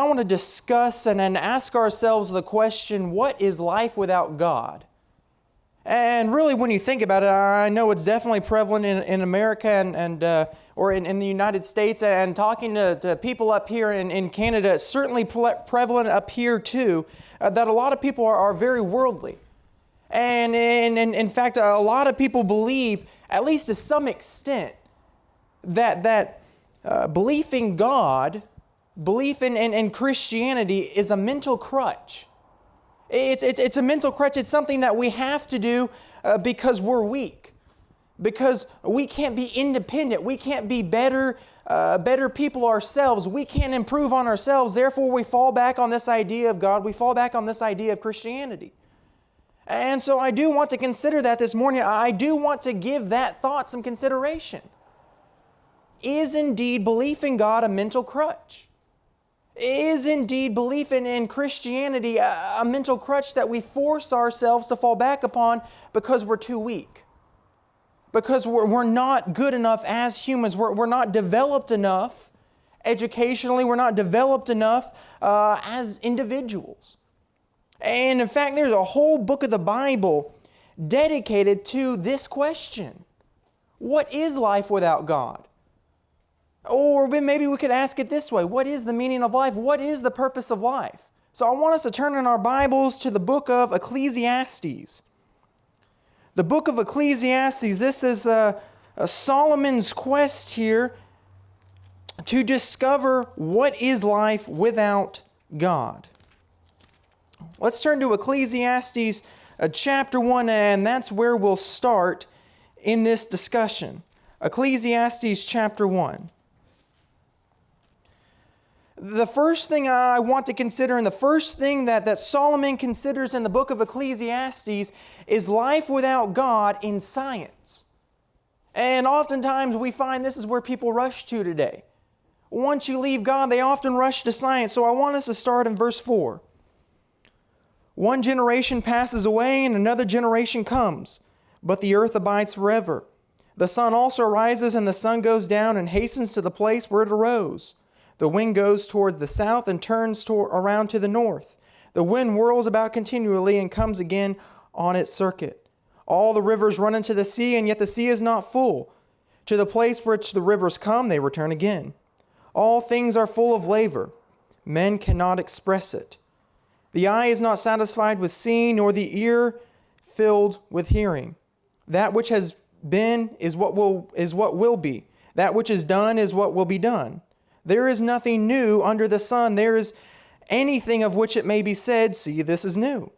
want to discuss and ask ourselves the question, what is life without God? And really, when you think about it, I know it's definitely prevalent in America or in the United States, and talking to people up here in Canada, it's certainly prevalent up here too, that a lot of people are very worldly. And in fact, a lot of people believe, at least to some extent, that belief in God, belief in Christianity is a mental crutch. It's a mental crutch. It's something that we have to do because we're weak. Because we can't be independent. We can't be better people ourselves. We can't improve on ourselves. Therefore, we fall back on this idea of God. We fall back on this idea of Christianity. And so I do want to consider that this morning. I do want to give that thought some consideration. Is indeed belief in God a mental crutch? Is indeed belief in Christianity a mental crutch that we force ourselves to fall back upon because we're too weak? Because we're not good enough as humans. We're not developed enough educationally. We're not developed enough as individuals. And in fact, there's a whole book of the Bible dedicated to this question. What is life without God? Or maybe we could ask it this way. What is the meaning of life? What is the purpose of life? So I want us to turn in our Bibles to the book of Ecclesiastes. The book of Ecclesiastes, this is Solomon's quest here to discover what is life without God. Let's turn to Ecclesiastes chapter 1, and that's where we'll start in this discussion. Ecclesiastes chapter 1. The first thing I want to consider, and the first thing that Solomon considers in the book of Ecclesiastes, is life without God in science. And oftentimes we find this is where people rush to today. Once you leave God, they often rush to science. So I want us to start in verse 4. One generation passes away and another generation comes, but the earth abides forever. The sun also rises and the sun goes down and hastens to the place where it arose. The wind goes toward the south and turns around to the north. The wind whirls about continually and comes again on its circuit. All the rivers run into the sea, and yet the sea is not full. To the place which the rivers come, they return again. All things are full of labor. Men cannot express it. The eye is not satisfied with seeing, nor the ear filled with hearing. That which has been is what will be. That which is done is what will be done. There is nothing new under the sun. There is anything of which it may be said, see, this is new.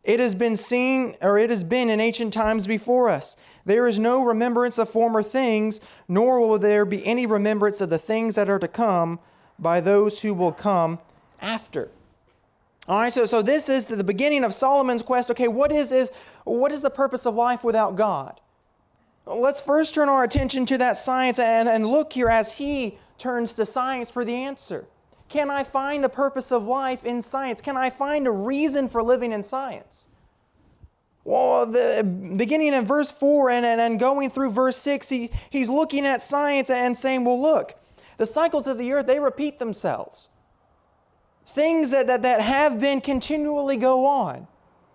It has been seen, or it has been in ancient times before us. There is no remembrance of former things, nor will there be any remembrance of the things that are to come by those who will come after. All right, so this is the beginning of Solomon's quest. Okay, what is the purpose of life without God? Let's first turn our attention to that science and look here as he turns to science for the answer. Can I find the purpose of life in science? Can I find a reason for living in science? Well, beginning in verse 4 and going through verse 6, he's looking at science and saying, well, look, the cycles of the earth, they repeat themselves. Things that have been continually go on.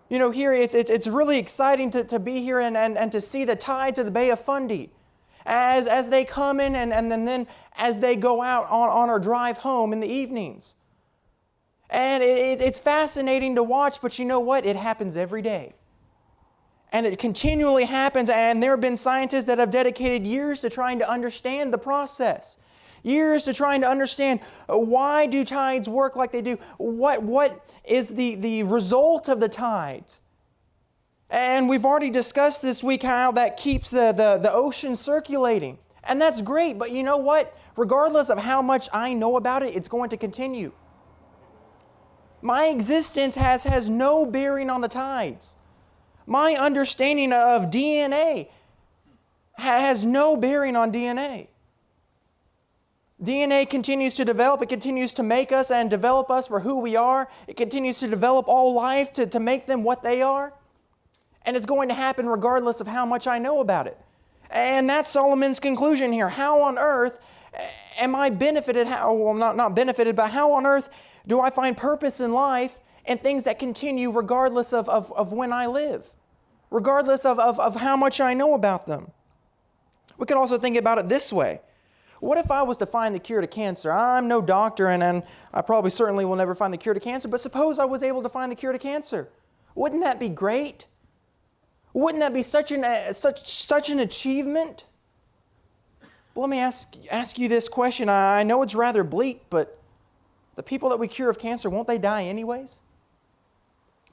You know, here it's really exciting to be here and to see the tides of the Bay of Fundy as they come in and then as they go out on our drive home in the evenings. And it's fascinating to watch, but you know what? It happens every day. And it continually happens, and there have been scientists that have dedicated years to trying to understand the process. Years to trying to understand why do tides work like they do? What is the result of the tides? And we've already discussed this week how that keeps the ocean circulating. And that's great, but you know what? Regardless of how much I know about it, it's going to continue. My existence has no bearing on the tides. My understanding of DNA has no bearing on DNA. DNA continues to develop. It continues to make us and develop us for who we are. It continues to develop all life to make them what they are. And it's going to happen regardless of how much I know about it. And that's Solomon's conclusion here. How on earth am I benefited? Not benefited, but how on earth Do I find purpose in life and things that continue regardless of when I live? Regardless of how much I know about them? We can also think about it this way. What if I was to find the cure to cancer? I'm no doctor, and I probably certainly will never find the cure to cancer, but suppose I was able to find the cure to cancer. Wouldn't that be great? Wouldn't that be such an achievement? Well, let me ask you this question. I know it's rather bleak, but the people that we cure of cancer, won't they die anyways?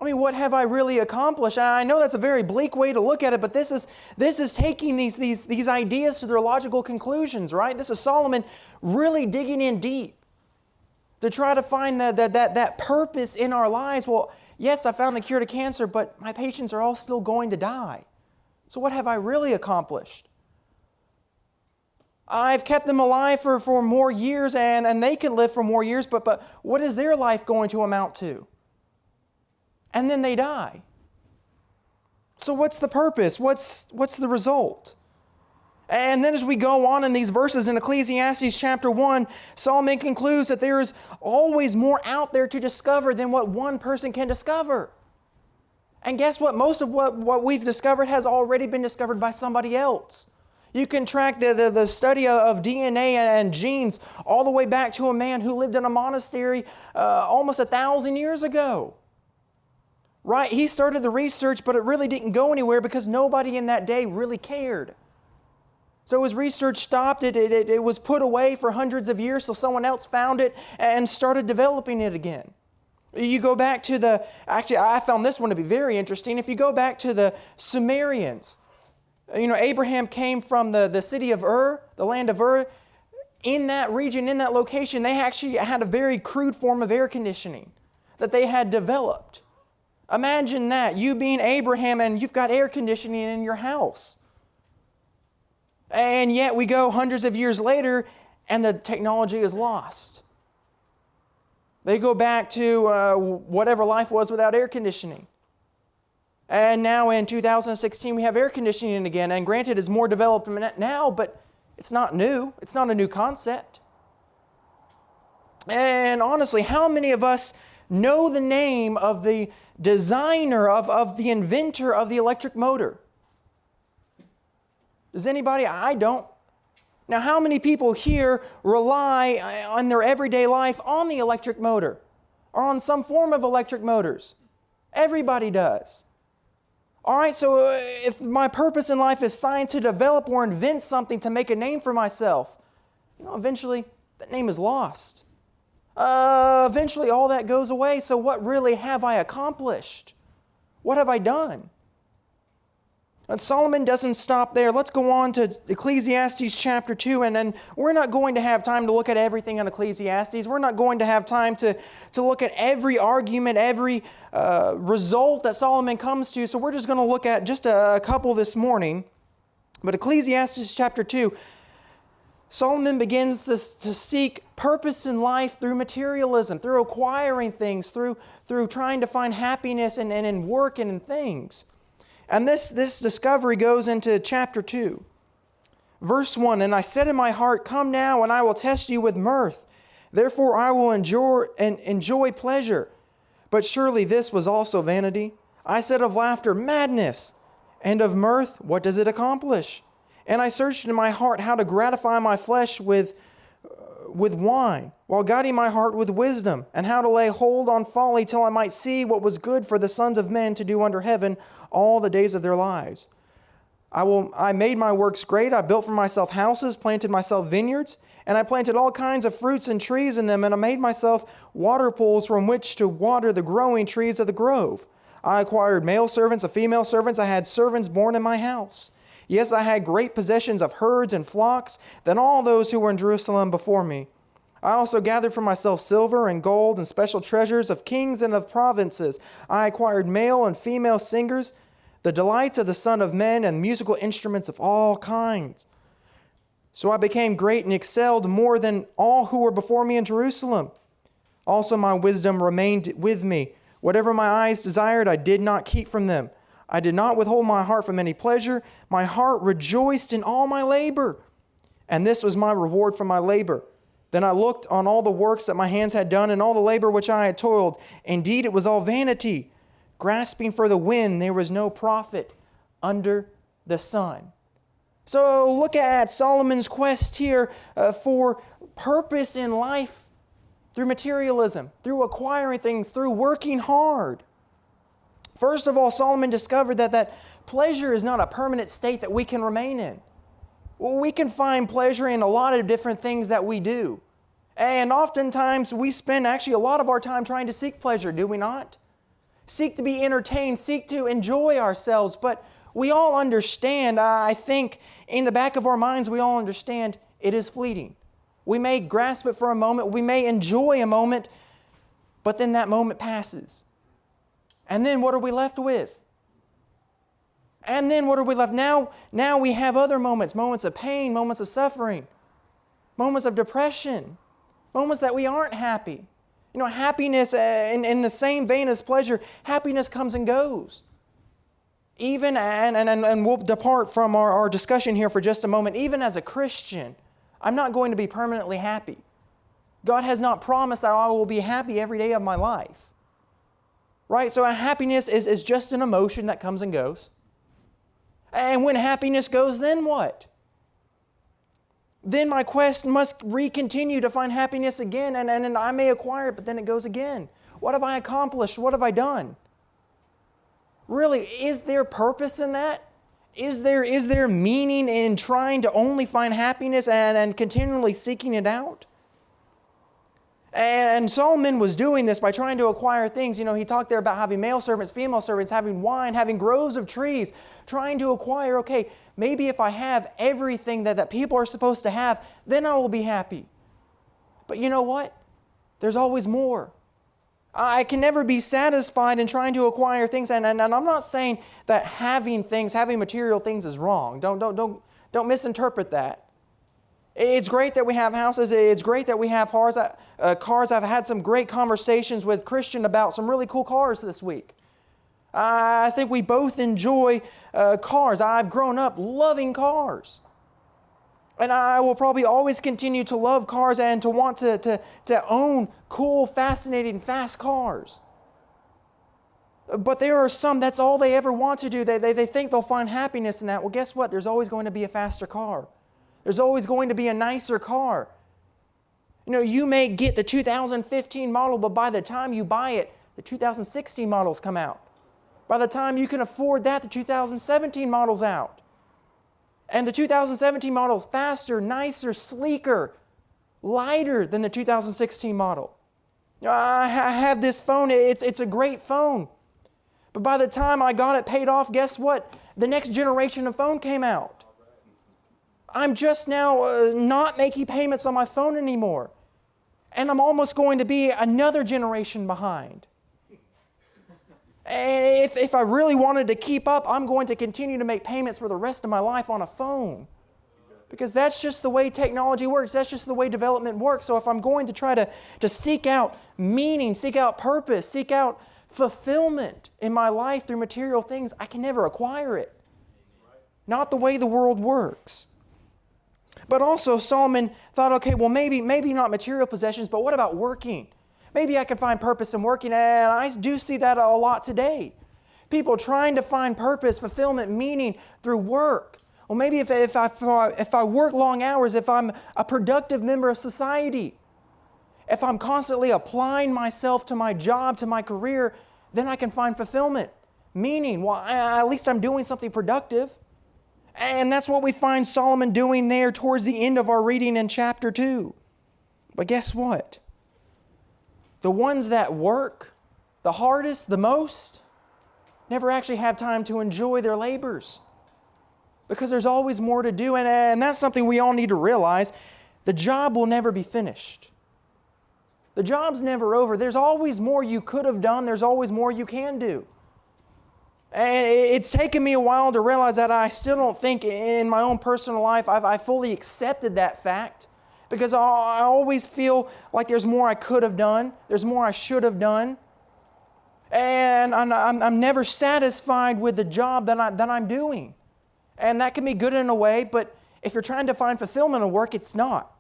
I mean, what have I really accomplished? I know that's a very bleak way to look at it, but this is taking these ideas to their logical conclusions, right? This is Solomon really digging in deep to try to find that purpose in our lives. Well, yes, I found the cure to cancer, but my patients are all still going to die. So what have I really accomplished? I've kept them alive for more years, and they can live for more years, but what is their life going to amount to? And then they die. So what's the purpose? What's the result? And then as we go on in these verses in Ecclesiastes Chapter 1, Solomon concludes that there is always more out there to discover than what one person can discover. And guess what? Most of what we've discovered has already been discovered by somebody else. You can track the study of DNA and genes all the way back to a man who lived in a monastery almost 1,000 years ago. Right? He started the research, but it really didn't go anywhere because nobody in that day really cared. So his research stopped. It was put away for hundreds of years till someone else found it and started developing it again. You go back to actually I found this one to be very interesting. If you go back to the Sumerians, Abraham came from the city of Ur, the land of Ur. In that region, in that location, they actually had a very crude form of air conditioning that they had developed. Imagine that, you being Abraham and you've got air conditioning in your house. And yet we go hundreds of years later and the technology is lost. They go back to whatever life was without air conditioning. And now in 2016 we have air conditioning again, and granted it's more developed now, but it's not new. It's not a new concept. And honestly, how many of us know the name of the designer, of the inventor of the electric motor? Does anybody? I don't. Now, how many people here rely on their everyday life on the electric motor or on some form of electric motors? Everybody does. All right, so if my purpose in life is science, to develop or invent something to make a name for myself, eventually that name is lost. Eventually all that goes away. So what really have I accomplished? What have I done? And Solomon doesn't stop there. Let's go on to Ecclesiastes Chapter 2, and then we're not going to have time to look at everything in Ecclesiastes. We're not going to have time to look at every argument, every result that Solomon comes to. So we're just going to look at just a couple this morning. But Ecclesiastes Chapter 2, Solomon begins to seek purpose in life through materialism, through acquiring things, through trying to find happiness and in work and in things. And this discovery goes into chapter 2. Verse 1, "And I said in my heart, come now, and I will test you with mirth. Therefore I will enjoy pleasure. But surely this was also vanity. I said of laughter, madness. And of mirth, what does it accomplish? And I searched in my heart how to gratify my flesh with wine, while guiding my heart with wisdom, and how to lay hold on folly till I might see what was good for the sons of men to do under heaven all the days of their lives. I made my works great. I built for myself houses, planted myself vineyards, and I planted all kinds of fruits and trees in them, and I made myself water pools from which to water the growing trees of the grove. I acquired male servants and female servants. I had servants born in my house. Yes, I had great possessions of herds and flocks than all those who were in Jerusalem before me. I also gathered for myself silver and gold and special treasures of kings and of provinces. I acquired male and female singers, the delights of the son of men, and musical instruments of all kinds. So I became great and excelled more than all who were before me in Jerusalem. Also my wisdom remained with me. Whatever my eyes desired, I did not keep from them. I did not withhold my heart from any pleasure. My heart rejoiced in all my labor. And this was my reward for my labor, Then I looked on all the works that my hands had done and all the labor which I had toiled. Indeed, it was all vanity. Grasping for the wind, there was no profit under the sun. So look at Solomon's quest here for purpose in life through materialism, through acquiring things, through working hard. First of all, Solomon discovered that pleasure is not a permanent state that we can remain in. Well, we can find pleasure in a lot of different things that we do. And oftentimes we spend actually a lot of our time trying to seek pleasure, do we not? Seek to be entertained, seek to enjoy ourselves. But we all understand, I think in the back of our minds, we all understand it is fleeting. We may grasp it for a moment, we may enjoy a moment, but then that moment passes. And then what are we left with? And then what are we left? Now we have other moments of pain, moments of suffering, moments of depression, moments that we aren't happy. You know, happiness, in the same vein as pleasure, happiness comes and goes. Even, and we'll depart from our discussion here for just a moment, even as a Christian, I'm not going to be permanently happy. God has not promised that I will be happy every day of my life. Right? So happiness is just an emotion that comes and goes. And when happiness goes, then what? Then my quest must continue to find happiness again, and I may acquire it, but then it goes again. What have I accomplished? What have I done? Really, is there purpose in that? Is there meaning in trying to only find happiness and continually seeking it out? And Solomon was doing this by trying to acquire things. You know, he talked there about having male servants, female servants, having wine, having groves of trees, trying to acquire, okay, maybe if I have everything that people are supposed to have, then I will be happy. But you know what? There's always more. I can never be satisfied in trying to acquire things. And I'm not saying that having material things is wrong. Don't misinterpret that. It's great that we have houses. It's great that we have cars. I've had some great conversations with Christian about some really cool cars this week. I think we both enjoy cars. I've grown up loving cars. And I will probably always continue to love cars and to want to own cool, fascinating, fast cars. But there are some, that's all they ever want to do. They think they'll find happiness in that. Well, guess what? There's always going to be a faster car. There's always going to be a nicer car. You know, you may get the 2015 model, but by the time you buy it, the 2016 models come out. By the time you can afford that, the 2017 model's out. And the 2017 model is faster, nicer, sleeker, lighter than the 2016 model. You know, I have this phone. It's a great phone. But by the time I got it paid off, guess what? The next generation of phone came out. I'm just now not making payments on my phone anymore. And I'm almost going to be another generation behind. And if I really wanted to keep up, I'm going to continue to make payments for the rest of my life on a phone. Because that's just the way technology works. That's just the way development works. So if I'm going to try to seek out meaning, seek out purpose, seek out fulfillment in my life through material things, I can never acquire it. Not the way the world works. But also Solomon thought, okay, well maybe not material possessions, but what about working? Maybe I can find purpose in working, and I do see that a lot today. People trying to find purpose, fulfillment, meaning through work. Well, maybe if I work long hours, if I'm a productive member of society, if I'm constantly applying myself to my job, to my career, then I can find fulfillment, meaning. Well, at least I'm doing something productive. And that's what we find Solomon doing there towards the end of our reading in chapter 2. But guess what? The ones that work the hardest, the most, never actually have time to enjoy their labors. Because there's always more to do. And that's something we all need to realize. The job will never be finished. The job's never over. There's always more you could have done. There's always more you can do. And it's taken me a while to realize that I still don't think in my own personal life I fully accepted that fact. Because I always feel like there's more I could have done. There's more I should have done. And I'm never satisfied with the job that I'm doing. And that can be good in a way, but if you're trying to find fulfillment in work, it's not.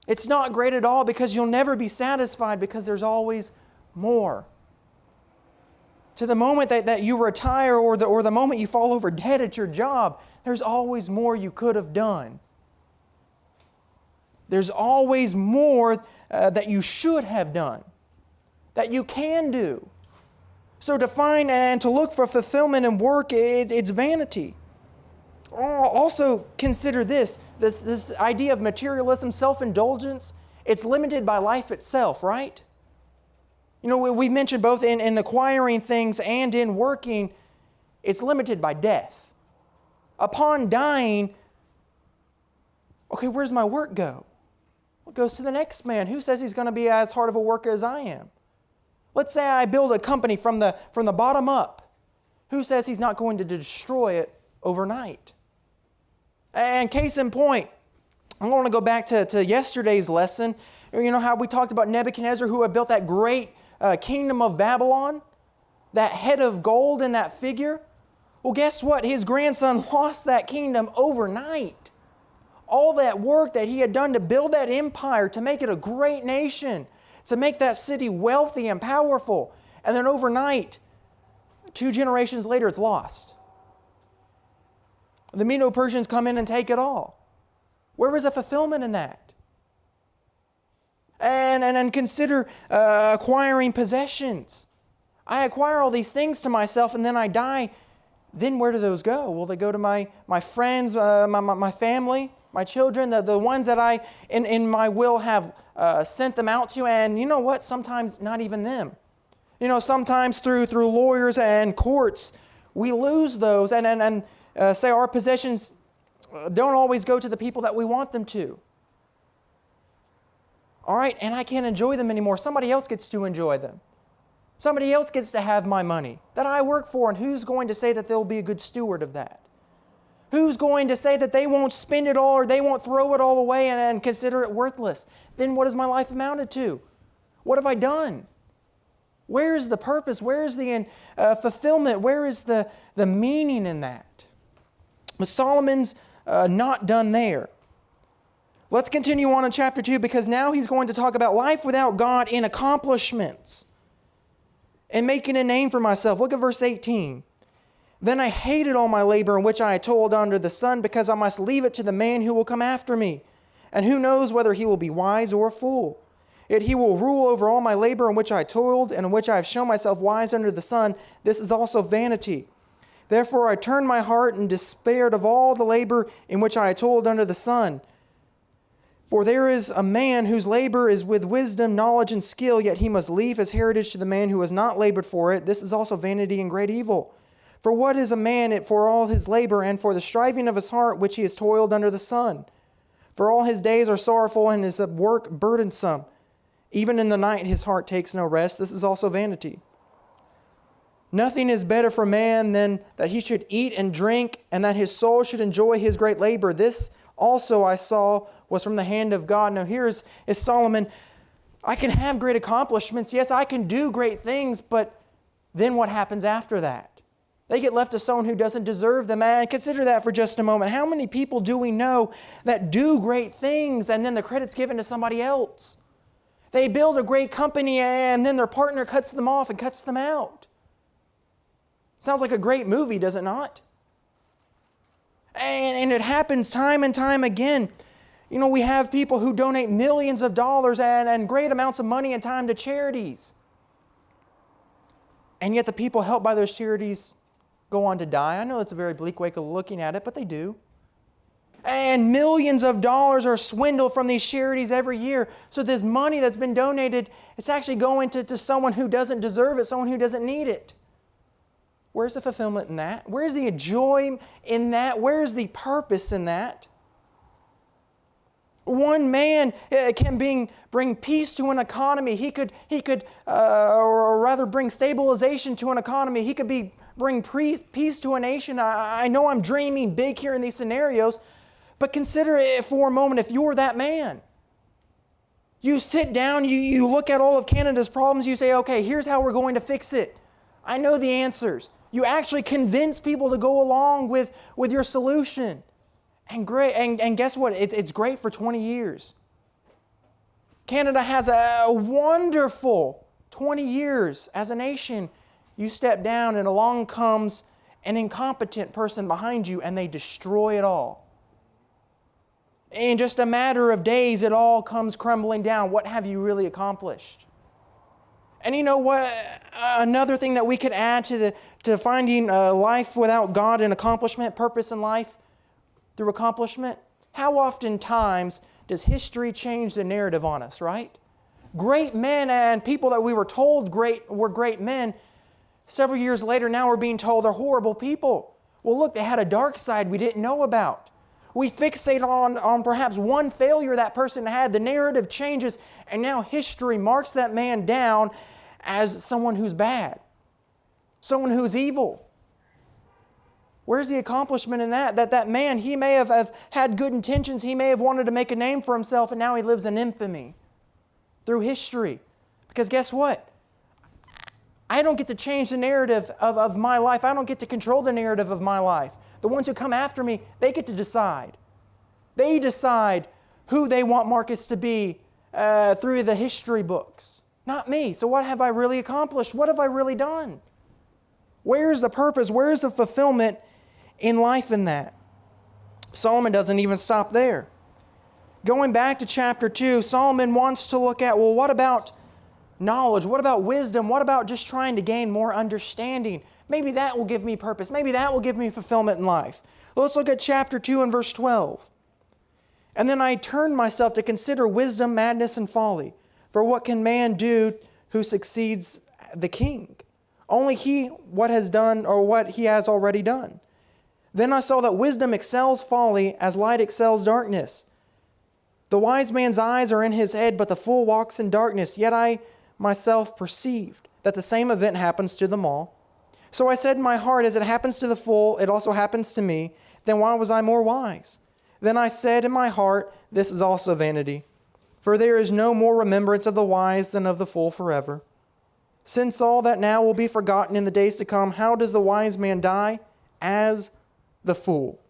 It's not great at all because you'll never be satisfied because there's always more. To the moment that you retire or the moment you fall over dead at your job, there's always more you could have done. There's always more that you should have done, that you can do. So to find and to look for fulfillment in work, it's vanity. Also consider this idea of materialism, self-indulgence. It's limited by life itself, right? You know, we've mentioned both in acquiring things and in working, it's limited by death. Upon dying, okay, where's my work go? It goes to the next man. Who says he's going to be as hard of a worker as I am? Let's say I build a company from the bottom up. Who says he's not going to destroy it overnight? And case in point, I'm going to go back to yesterday's lesson. You know how we talked about Nebuchadnezzar, who had built that great kingdom of Babylon? That head of gold in that figure? Well, guess what? His grandson lost that kingdom overnight. All that work that he had done to build that empire, to make it a great nation, to make that city wealthy and powerful. And then overnight, 2 generations later, it's lost. The Medo-Persians come in and take it all. Where was the fulfillment in that? And consider acquiring possessions. I acquire all these things to myself and then I die. Then where do those go? Will they go to my friends, my family, my children, the ones that I, in my will, have sent them out to? And you know what? Sometimes not even them. You know, sometimes through lawyers and courts, we lose those and say our possessions don't always go to the people that we want them to. All right, and I can't enjoy them anymore. Somebody else gets to enjoy them. Somebody else gets to have my money that I work for, and who's going to say that they'll be a good steward of that? Who's going to say that they won't spend it all or they won't throw it all away and consider it worthless? Then what has my life amounted to? What have I done? Where is the purpose? Where is the fulfillment? Where is the meaning in that? But Solomon's not done there. Let's continue on in chapter 2 because now he's going to talk about life without God in accomplishments and making a name for myself. Look at verse 18. Then I hated all my labor in which I had toiled under the sun because I must leave it to the man who will come after me. And who knows whether he will be wise or a fool. Yet he will rule over all my labor in which I toiled and in which I have shown myself wise under the sun. This is also vanity. Therefore I turned my heart and despaired of all the labor in which I had toiled under the sun. For there is a man whose labor is with wisdom, knowledge, and skill, yet he must leave his heritage to the man who has not labored for it. This is also vanity and great evil. For what is a man for all his labor and for the striving of his heart which he has toiled under the sun? For all his days are sorrowful and his work burdensome. Even in the night his heart takes no rest. This is also vanity. Nothing is better for man than that he should eat and drink and that his soul should enjoy his great labor. This also I saw was from the hand of God. Now here is Solomon. I can have great accomplishments. Yes, I can do great things, but then what happens after that? They get left to someone who doesn't deserve them. And consider that for just a moment. How many people do we know that do great things and then the credit's given to somebody else? They build a great company and then their partner cuts them off and cuts them out. Sounds like a great movie, does it not? And it happens time and time again. You know, we have people who donate millions of dollars and great amounts of money and time to charities. And yet the people helped by those charities go on to die. I know it's a very bleak way of looking at it, but they do. And millions of dollars are swindled from these charities every year. So this money that's been donated, it's actually going to someone who doesn't deserve it, someone who doesn't need it. Where's the fulfillment in that? Where's the joy in that? Where's the purpose in that? One man can bring peace to an economy. He could, or rather, bring stabilization to an economy. He could bring peace to a nation. I know I'm dreaming big here in these scenarios, but consider it for a moment. If you're that man, you sit down, you look at all of Canada's problems. You say, okay, here's how we're going to fix it. I know the answers. You actually convince people to go along with your solution. And guess what? It's great for 20 years. Canada has a wonderful 20 years as a nation. You step down and along comes an incompetent person behind you and they destroy it all. In just a matter of days, it all comes crumbling down. What have you really accomplished? And you know what? Another thing that we could add to finding life without God and accomplishment, purpose in life through accomplishment. How oftentimes does history change the narrative on us, right? Great men and people that we were told were great men, several years later now we're being told they're horrible people. Well, look, they had a dark side we didn't know about. We fixate on perhaps one failure that person had. The narrative changes, and now history marks that man down as someone who's bad, someone who's evil. Where's the accomplishment in that? That man, he may have had good intentions. He may have wanted to make a name for himself, and now he lives in infamy through history. Because guess what? I don't get to change the narrative of my life. I don't get to control the narrative of my life. The ones who come after me, they get to decide. They decide who they want Marcus to be through the history books. Not me. So what have I really accomplished? What have I really done? Where's the purpose? Where's the fulfillment in life in that? Solomon doesn't even stop there. Going back to chapter 2, Solomon wants to look at, well, what about knowledge? What about wisdom? What about just trying to gain more understanding? Maybe that will give me purpose. Maybe that will give me fulfillment in life. Let's look at chapter 2 and verse 12. And then I turned myself to consider wisdom, madness, and folly. For what can man do who succeeds the king? Only he what has done or what he has already done. Then I saw that wisdom excels folly as light excels darkness. The wise man's eyes are in his head, but the fool walks in darkness. Yet I myself perceived that the same event happens to them all. So I said in my heart, as it happens to the fool, it also happens to me. Then why was I more wise? Then I said in my heart, this is also vanity. For there is no more remembrance of the wise than of the fool forever. Since all that now will be forgotten in the days to come, how does the wise man die? As the fool.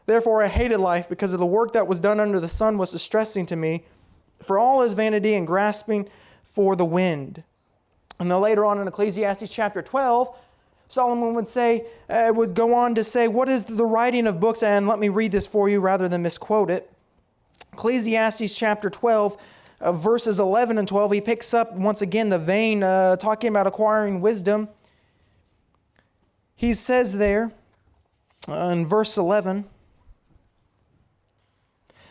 Therefore I hated life, because of the work that was done under the sun was distressing to me, for all is vanity and grasping for the wind. And then later on in Ecclesiastes Chapter 12, Solomon would go on to say, what is the writing of books? And let me read this for you rather than misquote it. Ecclesiastes Chapter 12, verses 11 and 12, he picks up once again the vein, talking about acquiring wisdom. He says there in verse 11,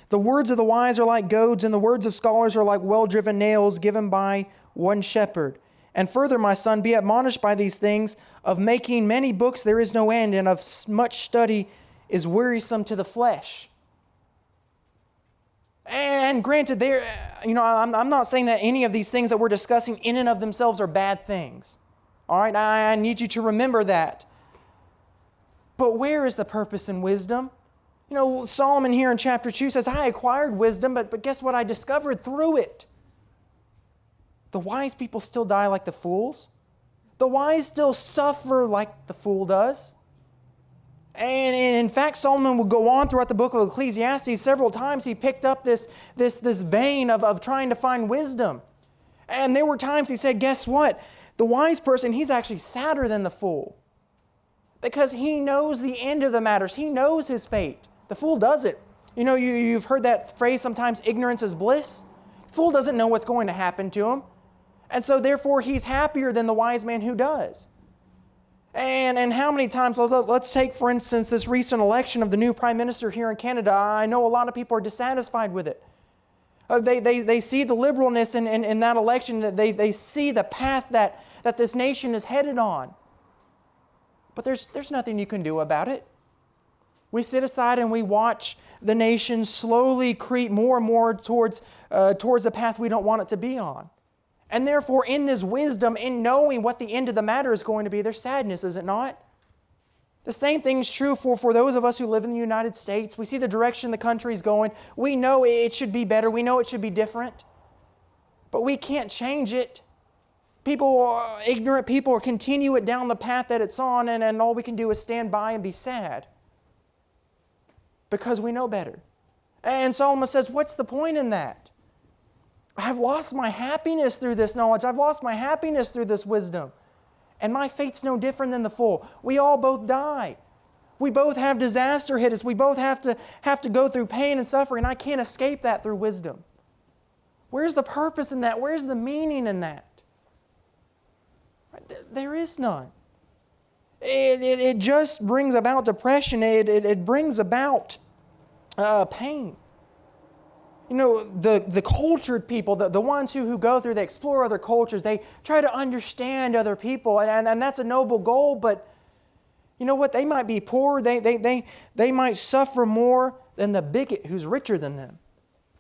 the words of the wise are like goads, and the words of scholars are like well-driven nails given by one shepherd. And further, my son, be admonished by these things. Of making many books there is no end, and of much study is wearisome to the flesh. And granted, I'm not saying that any of these things that we're discussing in and of themselves are bad things. All right, I need you to remember that. But where is the purpose in wisdom? Solomon here in chapter 2 says, I acquired wisdom, but guess what I discovered through it? The wise people still die like the fools. The wise still suffer like the fool does. And in fact, Solomon would go on throughout the book of Ecclesiastes several times. He picked up this vein of trying to find wisdom. And there were times he said, guess what? The wise person, he's actually sadder than the fool. Because he knows the end of the matters. He knows his fate. The fool doesn't. You've heard that phrase sometimes, ignorance is bliss. The fool doesn't know what's going to happen to him. And so therefore he's happier than the wise man who does. And how many times, let's take for instance this recent election of the new Prime Minister here in Canada. I know a lot of people are dissatisfied with it. They see the liberalness in that election, that they see the path that this nation is headed on. But there's nothing you can do about it. We sit aside and we watch the nation slowly creep more and more towards a path we don't want it to be on. And therefore, in this wisdom, in knowing what the end of the matter is going to be, there's sadness, is it not? The same thing is true for those of us who live in the United States. We see the direction the country is going. We know it should be better. We know it should be different. But we can't change it. Ignorant people continue it down the path that it's on, and all we can do is stand by and be sad. Because we know better. And Solomon says, what's the point in that? I've lost my happiness through this knowledge. I've lost my happiness through this wisdom. And my fate's no different than the fool. We all both die. We both have disaster hit us. We both have to go through pain and suffering. I can't escape that through wisdom. Where's the purpose in that? Where's the meaning in that? There is none. It just brings about depression. It brings about pain. You know, the cultured people, the ones who go through, they explore other cultures, they try to understand other people, and that's a noble goal, but you know what? They might be poor, they might suffer more than the bigot who's richer than them,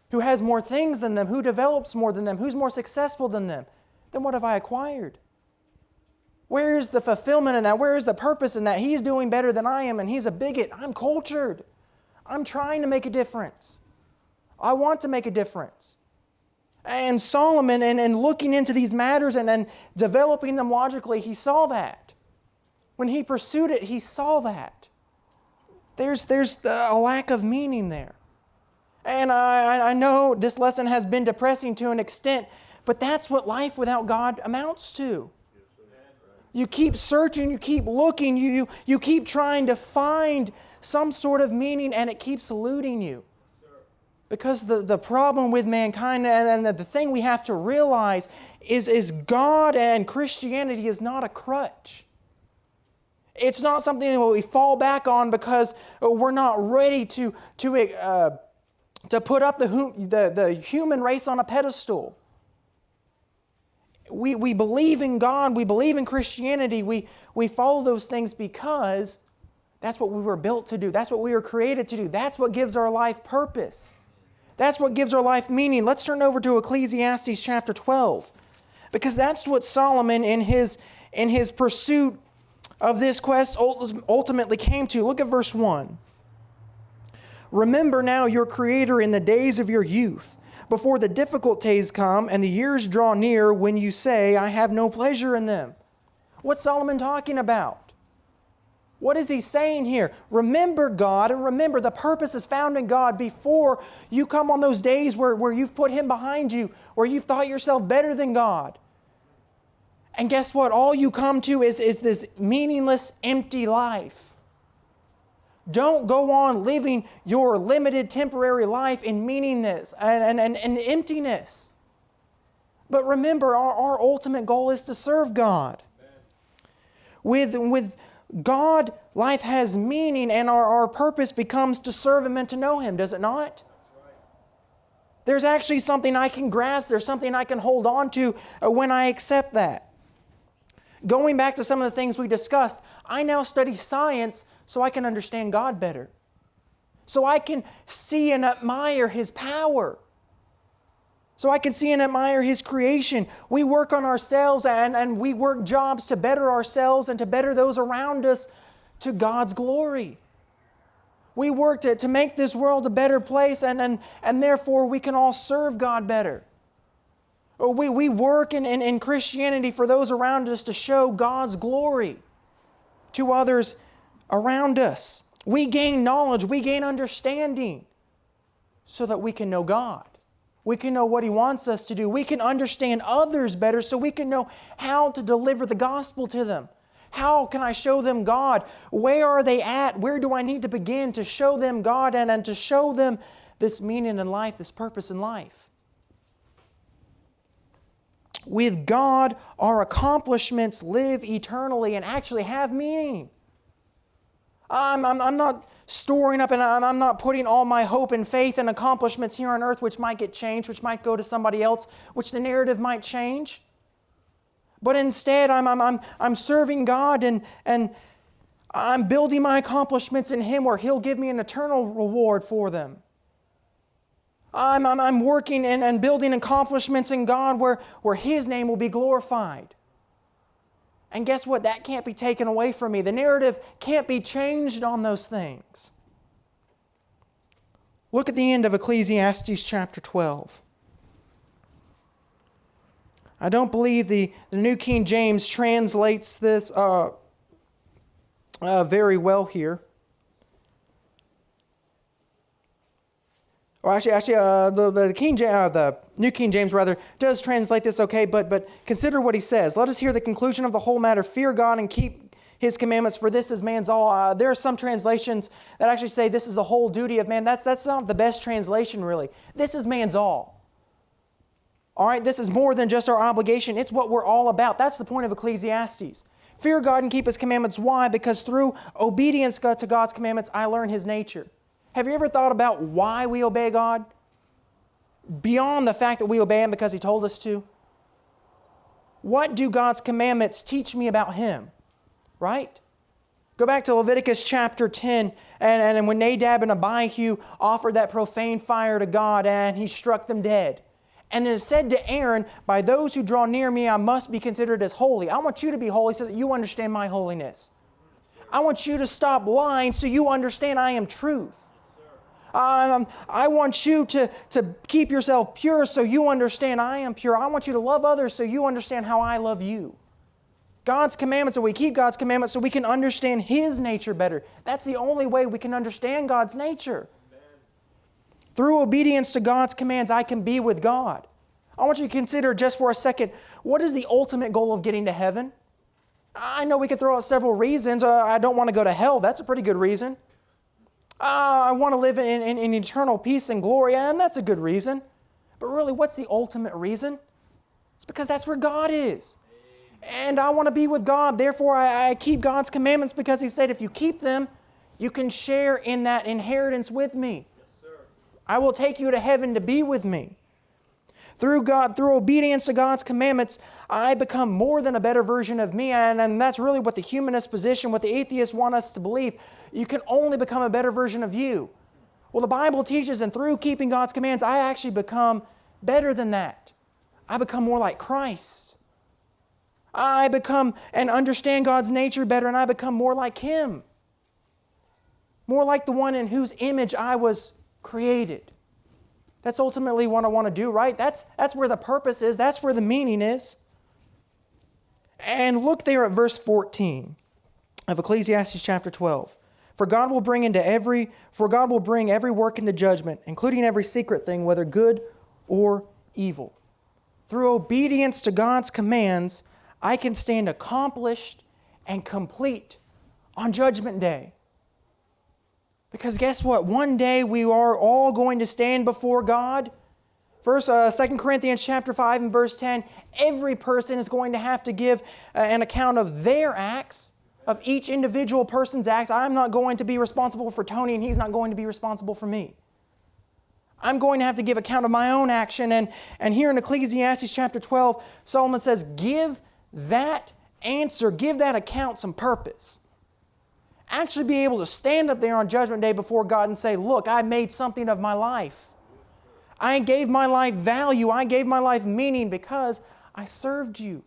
who has more things than them, who develops more than them, who's more successful than them. Then what have I acquired? Where is the fulfillment in that? Where is the purpose in that? He's doing better than I am, and he's a bigot. I'm cultured. I'm trying to make a difference. I want to make a difference. And Solomon, and looking into these matters and developing them logically, he saw that. When he pursued it, he saw that. There's a lack of meaning there. And I know this lesson has been depressing to an extent, but that's what life without God amounts to. You keep searching, you keep looking, you keep trying to find some sort of meaning, and it keeps eluding you. Because the problem with mankind, and the thing we have to realize is God and Christianity is not a crutch. It's not something that we fall back on because we're not ready to put up the human race on a pedestal. We believe in God, we believe in Christianity, we follow those things because that's what we were built to do. That's what we were created to do. That's what gives our life purpose. That's what gives our life meaning. Let's turn over to Ecclesiastes Chapter 12. Because that's what Solomon in his pursuit of this quest ultimately came to. Look at verse 1. Remember now your Creator in the days of your youth, before the difficult days come and the years draw near when you say, I have no pleasure in them. What's Solomon talking about? What is he saying here? Remember God, and remember the purpose is found in God before you come on those days where you've put Him behind you, where you've thought yourself better than God. And guess what? All you come to is this meaningless, empty life. Don't go on living your limited, temporary life in meaningless and emptiness. But remember, our ultimate goal is to serve God. With God, life has meaning, and our purpose becomes to serve Him and to know Him, does it not? There's actually something I can grasp. There's something I can hold on to when I accept that. Going back to some of the things we discussed, I now study science so I can understand God better. So I can see and admire His power. So I can see and admire His creation. We work on ourselves and we work jobs to better ourselves and to better those around us to God's glory. We work to make this world a better place and therefore we can all serve God better. We work in Christianity for those around us to show God's glory to others around us. We gain knowledge, we gain understanding so that we can know God. We can know what He wants us to do. We can understand others better so we can know how to deliver the gospel to them. How can I show them God? Where are they at? Where do I need to begin to show them God and to show them this meaning in life, this purpose in life? With God, our accomplishments live eternally and actually have meaning. I'm not storing up and I'm not putting all my hope and faith and accomplishments here on earth which might get changed, which might go to somebody else, which the narrative might change. But instead, I'm serving God and I'm building my accomplishments in Him where He'll give me an eternal reward for them. I'm working and building accomplishments in God where His name will be glorified. And guess what? That can't be taken away from me. The narrative can't be changed on those things. Look at the end of Ecclesiastes chapter 12. I don't believe the New King James translates this very well here. Or the New King James rather does translate this okay, but consider what he says. Let us hear the conclusion of the whole matter. Fear God and keep His commandments, for this is man's all. There are some translations that actually say this is the whole duty of man. That's not the best translation, really. This is man's all. All right, this is more than just our obligation. It's what we're all about. That's the point of Ecclesiastes. Fear God and keep His commandments. Why? Because through obedience to God's commandments, I learn His nature. Have you ever thought about why we obey God? Beyond the fact that we obey Him because He told us to. What do God's commandments teach me about Him? Right? Go back to Leviticus chapter 10, and when Nadab and Abihu offered that profane fire to God, and He struck them dead. And then it said to Aaron, by those who draw near me, I must be considered as holy. I want you to be holy so that you understand my holiness. I want you to stop lying so you understand I am truth. I want you to keep yourself pure so you understand I am pure. I want you to love others so you understand how I love you. God's commandments, and we keep God's commandments so we can understand His nature better. That's the only way we can understand God's nature. Amen. Through obedience to God's commands, I can be with God. I want you to consider just for a second, what is the ultimate goal of getting to heaven? I know we could throw out several reasons. I don't want to go to hell. That's a pretty good reason. I want to live in eternal peace and glory, and that's a good reason. But really, what's the ultimate reason? It's because that's where God is. And I want to be with God. Therefore, I keep God's commandments because He said if you keep them, you can share in that inheritance with me. Yes, sir. I will take you to heaven to be with me. Through obedience to God's commandments, I become more than a better version of me. And that's really what the humanist position, what the atheists want us to believe. You can only become a better version of you. Well, the Bible teaches, and through keeping God's commands, I actually become better than that. I become more like Christ. I become and understand God's nature better, and I become more like Him. More like the one in whose image I was created. That's ultimately what I want to do, right? That's where the purpose is. That's where the meaning is. And look there at verse 14 of Ecclesiastes chapter 12. For God will bring every work into judgment, including every secret thing, whether good or evil. Through obedience to God's commands, I can stand accomplished and complete on Judgment Day. Because guess what? One day we are all going to stand before God. 2 Corinthians chapter 5 and verse 10, every person is going to have to give an account of their acts, of each individual person's acts. I'm not going to be responsible for Tony, and he's not going to be responsible for me. I'm going to have to give account of my own action. And here in Ecclesiastes chapter 12, Solomon says, give that answer, give that account some purpose. Actually be able to stand up there on Judgment Day before God and say, look, I made something of my life. I gave my life value. I gave my life meaning because I served you.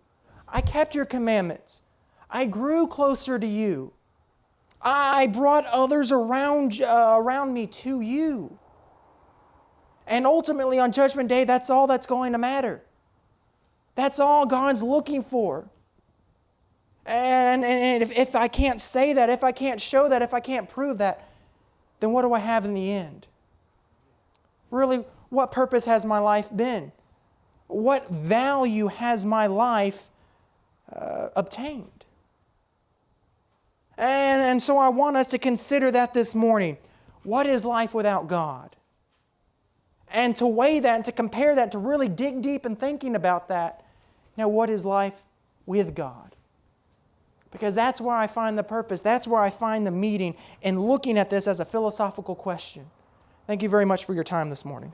I kept your commandments. I grew closer to you. I brought others around me to you. And ultimately on Judgment Day, that's all that's going to matter. That's all God's looking for. And if I can't say that, if I can't show that, if I can't prove that, then what do I have in the end? Really, what purpose has my life been? What value has my life obtained? And so I want us to consider that this morning. What is life without God? And to weigh that and to compare that, to really dig deep in thinking about that. Now, what is life with God? Because that's where I find the purpose. That's where I find the meaning in looking at this as a philosophical question. Thank you very much for your time this morning.